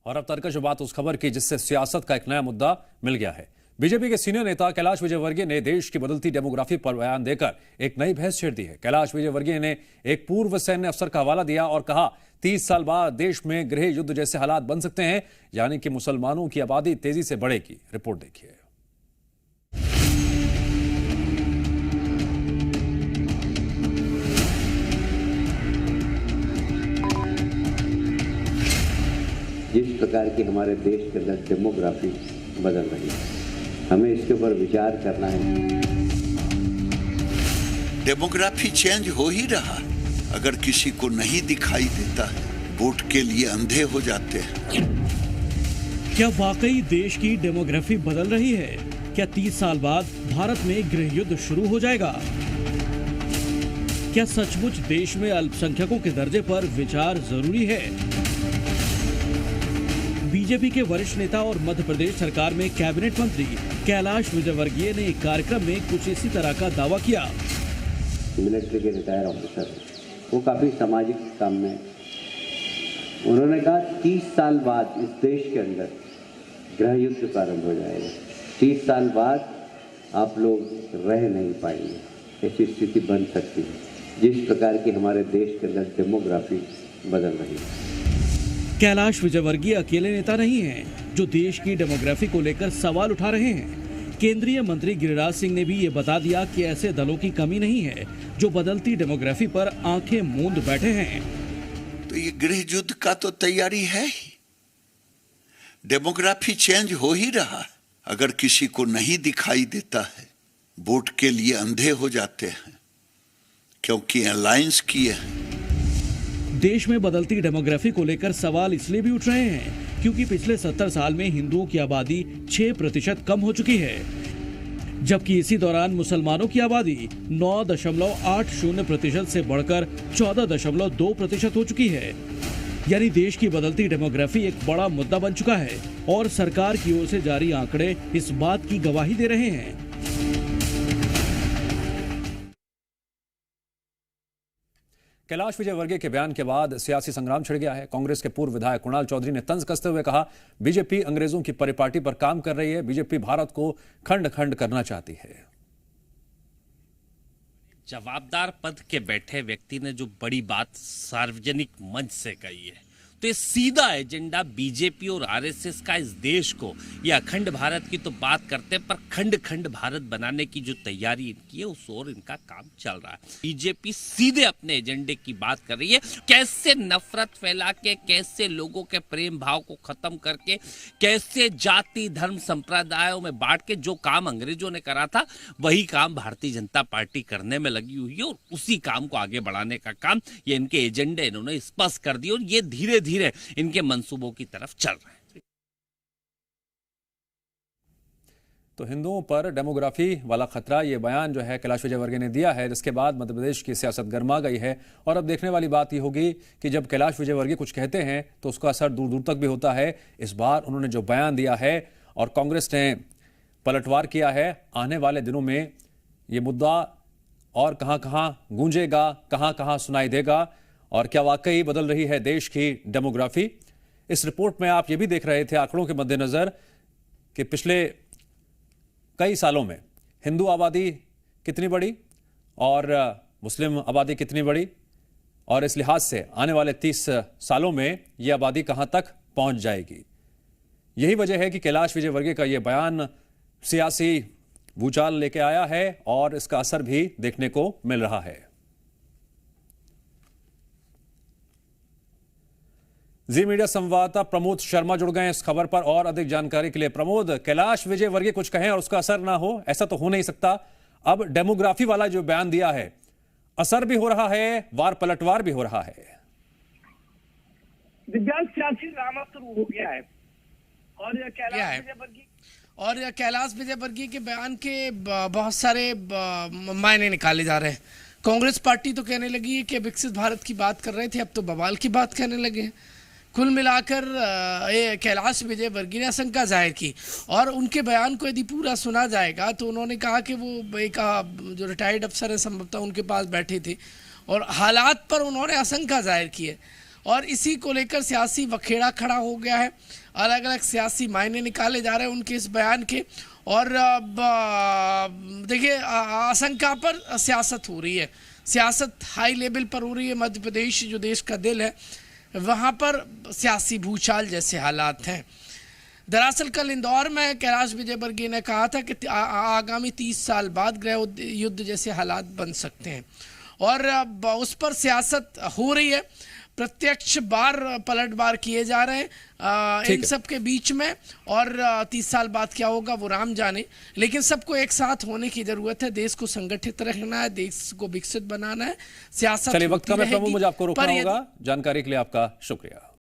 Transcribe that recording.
और अब तरकश बात उस खबर की जिससे सियासत का एक नया मुद्दा मिल गया है। बीजेपी के सीनियर नेता कैलाश विजयवर्गीय ने देश की बदलती डेमोग्राफी पर बयान देकर एक नई बहस छेड़ दी है। कैलाश विजयवर्गीय ने एक पूर्व सैन्य अफसर का हवाला दिया और कहा 30 साल बाद देश में गृह युद्ध जैसे हालात बन सकते हैं, यानी कि मुसलमानों की आबादी तेजी से बढ़ेगी। रिपोर्ट देखिए। जिस प्रकार की हमारे देश के अंदर डेमोग्राफी बदल रही है, हमें इसके ऊपर विचार करना है। डेमोग्राफी चेंज हो ही रहा, अगर किसी को नहीं दिखाई देता है, वोट के लिए अंधे हो जाते हैं। क्या वाकई देश की डेमोग्राफी बदल रही है? क्या 30 साल बाद भारत में गृह युद्ध शुरू हो जाएगा? क्या सचमुच देश में अल्पसंख्यकों के दर्जे पर विचार जरूरी है? बीजेपी के वरिष्ठ नेता और मध्य प्रदेश सरकार में कैबिनेट मंत्री कैलाश विजयवर्गीय ने एक कार्यक्रम में कुछ इसी तरह का दावा किया। मिलिट्री के रिटायर ऑफिसर, वो काफी सामाजिक काम में, उन्होंने कहा 30 साल बाद इस देश के अंदर गृह युद्ध प्रारंभ हो जाएगा। 30 साल बाद आप लोग रह नहीं पाएंगे, ऐसी स्थिति बन सकती है जिस प्रकार की हमारे देश के अंदर डेमोग्राफी बदल रही है। कैलाश विजयवर्गीय अकेले नेता नहीं हैं जो देश की डेमोग्राफी को लेकर सवाल उठा रहे हैं। केंद्रीय मंत्री गिरिराज सिंह ने भी ये बता दिया कि ऐसे दलों की कमी नहीं है जो बदलती डेमोग्राफी पर आंखें मूंद बैठे हैं। तो ये गृह युद्ध का तो तैयारी है ही। डेमोग्राफी चेंज हो ही रहा, अगर किसी को नहीं दिखाई देता है, वोट के लिए अंधे हो जाते हैं, क्योंकि अलायंस किए हैं। देश में बदलती डेमोग्राफी को लेकर सवाल इसलिए भी उठ रहे हैं क्योंकि पिछले 70 साल में हिंदुओं की आबादी 6% कम हो चुकी है, जबकि इसी दौरान मुसलमानों की आबादी 9.80% से बढ़कर 14.2% हो चुकी है। यानी देश की बदलती डेमोग्राफी एक बड़ा मुद्दा बन चुका है और सरकार की ओर से जारी आंकड़े इस बात की गवाही दे रहे हैं। कैलाश विजयवर्गीय के बयान के बाद सियासी संग्राम छिड़ गया है। कांग्रेस के पूर्व विधायक कुणाल चौधरी ने तंज कसते हुए कहा, बीजेपी अंग्रेजों की परिपाटी पर काम कर रही है, बीजेपी भारत को खंड खंड करना चाहती है। जवाबदार पद के बैठे व्यक्ति ने जो बड़ी बात सार्वजनिक मंच से कही है, तो ये सीधा एजेंडा बीजेपी और आरएसएस का इस देश को, ये अखंड भारत की तो बात करते हैं, पर खंड खंड भारत बनाने की जो तैयारी इनकी है, उस ओर इनका काम चल रहा है। बीजेपी सीधे अपने एजेंडे की बात कर रही है, कैसे नफरत फैला के, कैसे लोगों के प्रेम भाव को खत्म करके, कैसे जाति धर्म संप्रदायों में बांट के जो काम अंग्रेजों ने करा था, वही काम भारतीय जनता पार्टी करने में लगी हुई है और उसी काम को आगे बढ़ाने का काम ये इनके एजेंडे इन्होंने स्पष्ट कर दिए और ये धीरे धीरे इनके मंसूबों की तरफ चल रहे हैं। तो हिंदुओं पर डेमोग्राफी वाला खतरा, ये बयान जो है कैलाश विजयवर्गीय ने दिया है, जिसके बाद मध्य प्रदेश की सियासत गर्मा गई है। और अब देखने वाली बात ये होगी कि जब कैलाश विजयवर्गीय कुछ कहते हैं तो उसका असर दूर दूर तक भी होता है। इस बार उन्होंने जो बयान दिया है और कांग्रेस ने पलटवार किया है, आने वाले दिनों में ये मुद्दा और कहां गूंजेगा, कहां सुनाई देगा, और क्या वाकई बदल रही है देश की डेमोग्राफी। इस रिपोर्ट में आप ये भी देख रहे थे आंकड़ों के मद्देनजर कि पिछले कई सालों में हिंदू आबादी कितनी बढ़ी और मुस्लिम आबादी कितनी बढ़ी, और इस लिहाज से आने वाले 30 सालों में यह आबादी कहां तक पहुंच जाएगी। यही वजह है कि कैलाश विजयवर्गीय का यह बयान सियासी भूचाल लेके आया है और इसका असर भी देखने को मिल रहा है। जी मीडिया संवाददाता प्रमोद शर्मा जुड़ गए इस खबर पर और अधिक जानकारी के लिए। प्रमोद, कैलाश विजयवर्गीय कुछ कहें और उसका असर ना हो, ऐसा तो हो नहीं सकता। अब डेमोग्राफी वाला जो बयान दिया है, असर भी हो रहा है, वार पलटवार भी हो रहा है। दिव्यांग सियासी ड्रामा शुरू हो गया है और कैलाश विजयवर्गीय के बयान के बहुत सारे मायने निकाले जा रहे हैं। कांग्रेस पार्टी तो कहने लगी है कि विकसित भारत की बात कर रहे थे, अब तो बवाल की बात कहने लगे हैं। कुल मिलाकर कैलाश विजयवर्गीय ने आशंका जाहिर की और उनके बयान को यदि पूरा सुना जाएगा तो उन्होंने कहा कि वो एक जो रिटायर्ड अफसर है संभवतः उनके पास बैठे थे और हालात पर उन्होंने आशंका जाहिर की है और इसी को लेकर सियासी वखेड़ा खड़ा हो गया है। अलग अलग सियासी मायने निकाले जा रहे हैं उनके इस बयान के। और देखिए, आशंका पर सियासत हो रही है, सियासत हाई लेवल पर हो रही है। मध्य प्रदेश जो देश का दिल है, वहाँ पर सियासी भूचाल जैसे हालात हैं। दरअसल कल इंदौर में कैलाश विजयवर्गीय ने कहा था कि आगामी 30 साल बाद गृह युद्ध जैसे हालात बन सकते हैं, और उस पर सियासत हो रही है। प्रत्यक्ष पलटवार किए जा रहे हैं इन सब के बीच में, और 30 साल बाद क्या होगा वो राम जाने। लेकिन सबको एक साथ होने की जरूरत है, देश को संगठित रखना है, देश को विकसित बनाना है। सियासत चलिए, वक्त का मैं प्रभु, मुझे आपको रोकना होगा। जानकारी के लिए आपका शुक्रिया।